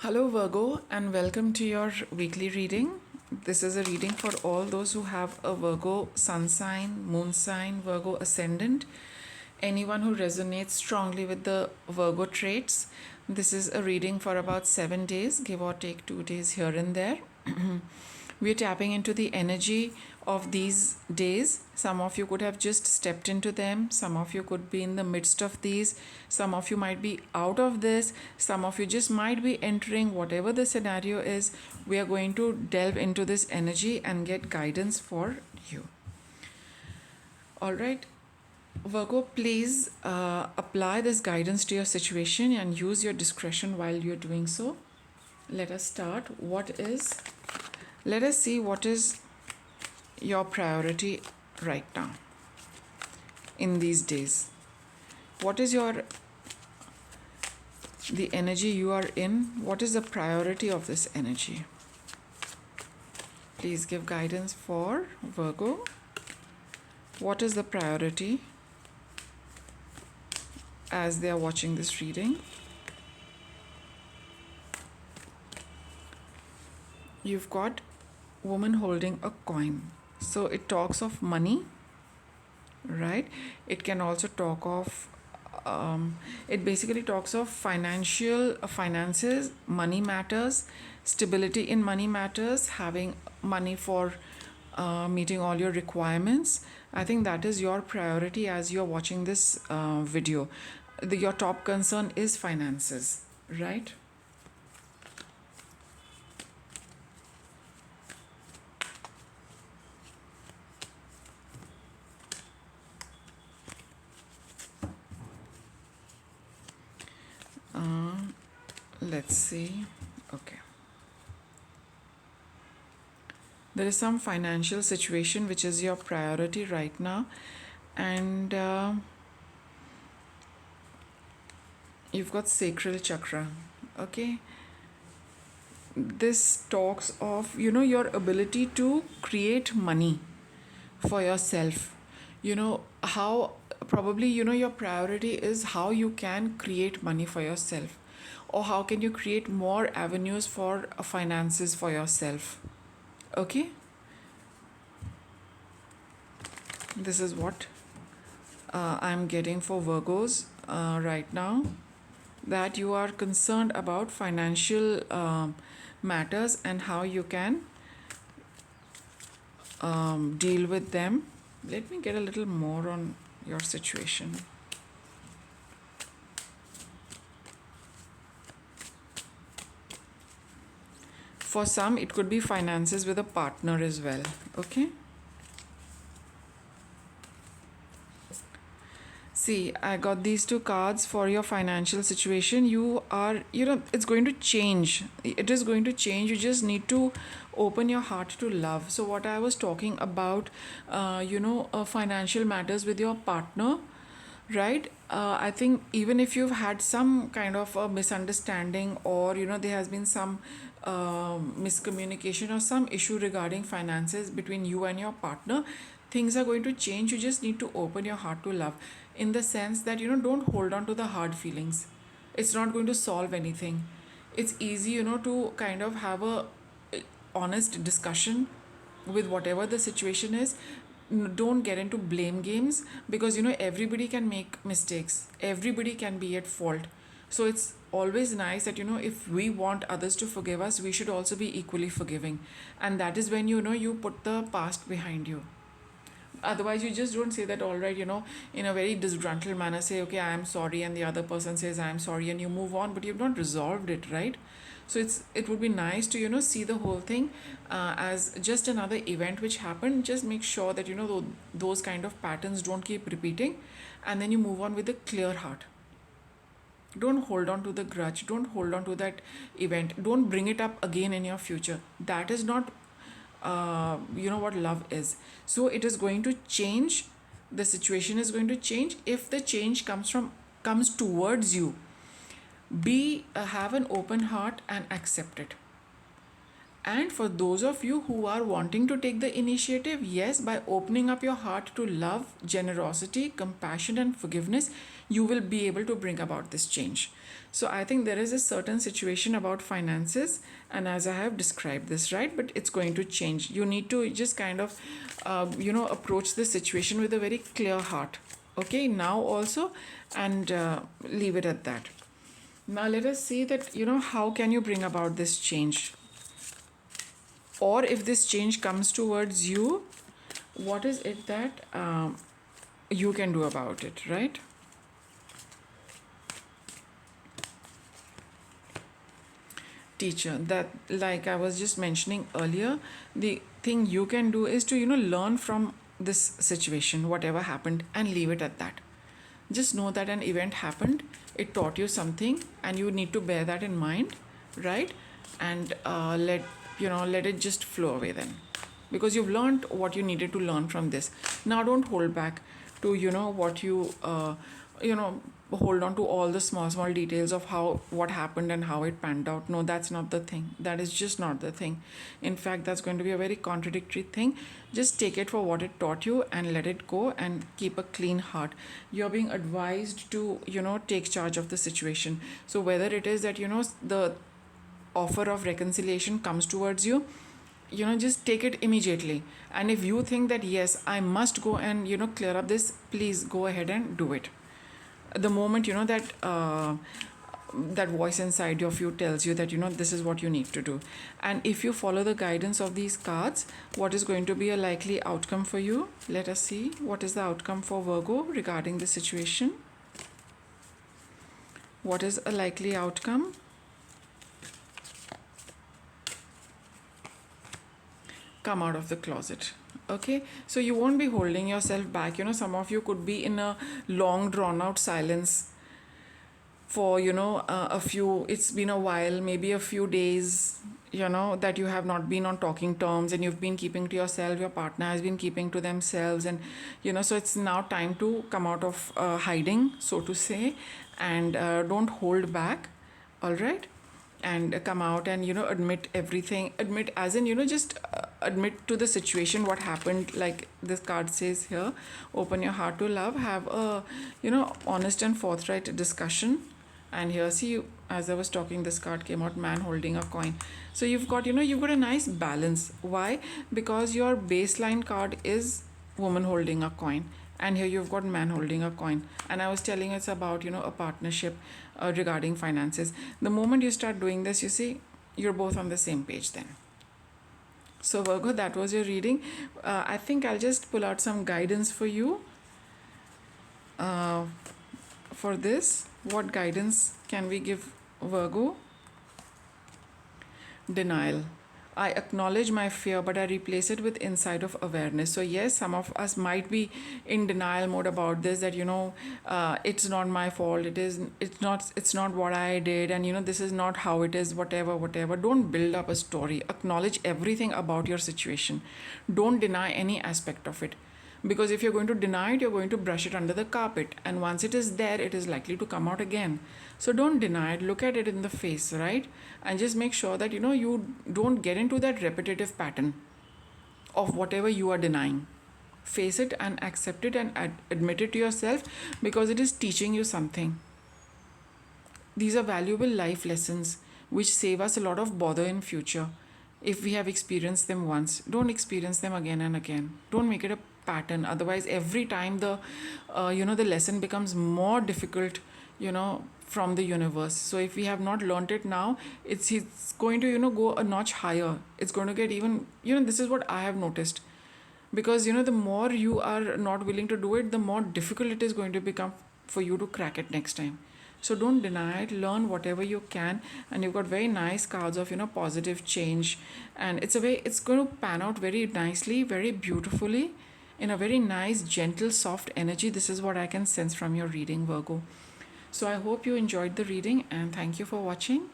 Hello, Virgo, and welcome to your weekly reading. This is a reading for all those who have a Virgo sun sign, moon sign, Virgo ascendant, anyone who resonates strongly with the Virgo traits. This is a reading for about 7 days, give or take 2 days here and there. We're tapping into the energy of these days. Some of you could have just stepped into them. Some of you could be in the midst of these. Some of you might be out of this. Some of you just might be entering. Whatever the scenario is, we are going to delve into this energy and get guidance for you. All right. Virgo, please apply this guidance to your situation and use your discretion while you're doing so. Let us start. Let us see what is your priority right now in these days. What is the energy you are in? What is the priority of this energy? Please give guidance for Virgo. What is the priority as they are watching this reading? You've got woman holding a coin. So it talks of money, right? It can also talk of it basically talks of finances, money matters, stability in money matters, having money for meeting all your requirements. I think that is your priority as you're watching this video. Your top concern is finances, right? Let's see. Okay. There is some financial situation which is your priority right now, and you've got sacral chakra. Okay. This talks of, your ability to create money for yourself. How probably, your priority is how you can create money for yourself, or how can you create more avenues for finances for yourself. Okay, this is what I'm getting for Virgos right now, that you are concerned about financial matters and how you can deal with them. Let me get a little more on your situation. For some, it could be finances with a partner as well. Okay. See, I got these two cards for your financial situation. You are, it's going to change. It is going to change. You just need to open your heart to love. So, what I was talking about, financial matters with your partner, right? I think even if you've had some kind of a misunderstanding, or there has been some miscommunication or some issue regarding finances between you and your partner, things are going to change. You just need to open your heart to love, in the sense that don't hold on to the hard feelings. It's not going to solve anything. It's easy to kind of have a honest discussion with whatever the situation is. Don't get into blame games, because everybody can make mistakes, everybody can be at fault. So it's always nice that if we want others to forgive us, we should also be equally forgiving. And that is when you put the past behind you. Otherwise, you just don't say that, all right, in a very disgruntled manner, say, okay, I am sorry, and the other person says, I am sorry, and you move on, but you've not resolved it, right? So it would be nice to see the whole thing as just another event which happened. Just make sure that those kind of patterns don't keep repeating, and then you move on with a clear heart. Don't hold on to the grudge, don't hold on to that event, don't bring it up again in your future. That is not what love is. So it is going to change. The situation is going to change. If the change comes towards you, have an open heart and accept it. And for those of you who are wanting to take the initiative, yes, by opening up your heart to love, generosity, compassion, and forgiveness, you will be able to bring about this change. So I think there is a certain situation about finances, and as I have described this, right? But it's going to change. You need to just kind of, approach this situation with a very clear heart. Okay, now also, and leave it at that. Now let us see that, how can you bring about this change? Or if this change comes towards you, what is it that you can do about it, right? Teacher, that, like I was just mentioning earlier, the thing you can do is to, learn from this situation, whatever happened, and leave it at that. Just know that an event happened, it taught you something, and you need to bear that in mind, right? And let it just flow away then, because you've learned what you needed to learn from this. Now don't hold back to what you know hold on to all the small details of what happened and how it panned out. No, that's not the thing. That is just not the thing. In fact, that's going to be a very contradictory thing. Just take it for what it taught you and let it go, and keep a clean heart. You're being advised to take charge of the situation. So whether it is that the offer of reconciliation comes towards you, just take it immediately. And if you think that yes, I must go and clear up this, please go ahead and do it. The moment that voice inside of you tells you that this is what you need to do. And if you follow the guidance of these cards, what is going to be a likely outcome for you? Let us see what is the outcome for Virgo regarding the situation. What is a likely outcome? Come out of the closet. Okay, so you won't be holding yourself back. Some of you could be in a long drawn out silence for it's been a while, maybe a few days, that you have not been on talking terms, and you've been keeping to yourself, your partner has been keeping to themselves, and so it's now time to come out of hiding, so to say, and don't hold back. All right, and come out and admit everything. Admit as in just admit to the situation what happened, like this card says here. Open your heart to love, have a honest and forthright discussion. And here, see, as I was talking, this card came out, man holding a coin. So you've got a nice balance. Why? Because your baseline card is woman holding a coin, and here you've got man holding a coin. And I was telling it's about a partnership regarding finances. The moment you start doing this, you see, you're both on the same page then. So Virgo, that was your reading. I think I'll just pull out some guidance for you for this. What guidance can we give Virgo? Denial. I acknowledge my fear, but I replace it with insight of awareness. So yes, some of us might be in denial mode about this, that it's not my fault, it's not what I did, and this is not how it is, whatever. Don't build up a story. Acknowledge everything about your situation. Don't deny any aspect of it, because if you're going to deny it, you're going to brush it under the carpet, and once it is there, it is likely to come out again. So don't deny it. Look at it in the face, right? And just make sure that you don't get into that repetitive pattern of whatever you are denying. Face it and accept it and admit it to yourself, because it is teaching you something. These are valuable life lessons which save us a lot of bother in future. If we have experienced them once, don't experience them again and again. Don't make it a pattern. Otherwise, every time the lesson becomes more difficult, from the universe. So if we have not learnt it now, it's going to go a notch higher. It's going to get even, this is what I have noticed, because the more you are not willing to do it, the more difficult it is going to become for you to crack it next time. So don't deny it. Learn whatever you can, and you've got very nice cards of positive change, and it's going to pan out very nicely, very beautifully, in a very nice, gentle, soft energy. This is what I can sense from your reading, Virgo. So I hope you enjoyed the reading, and thank you for watching.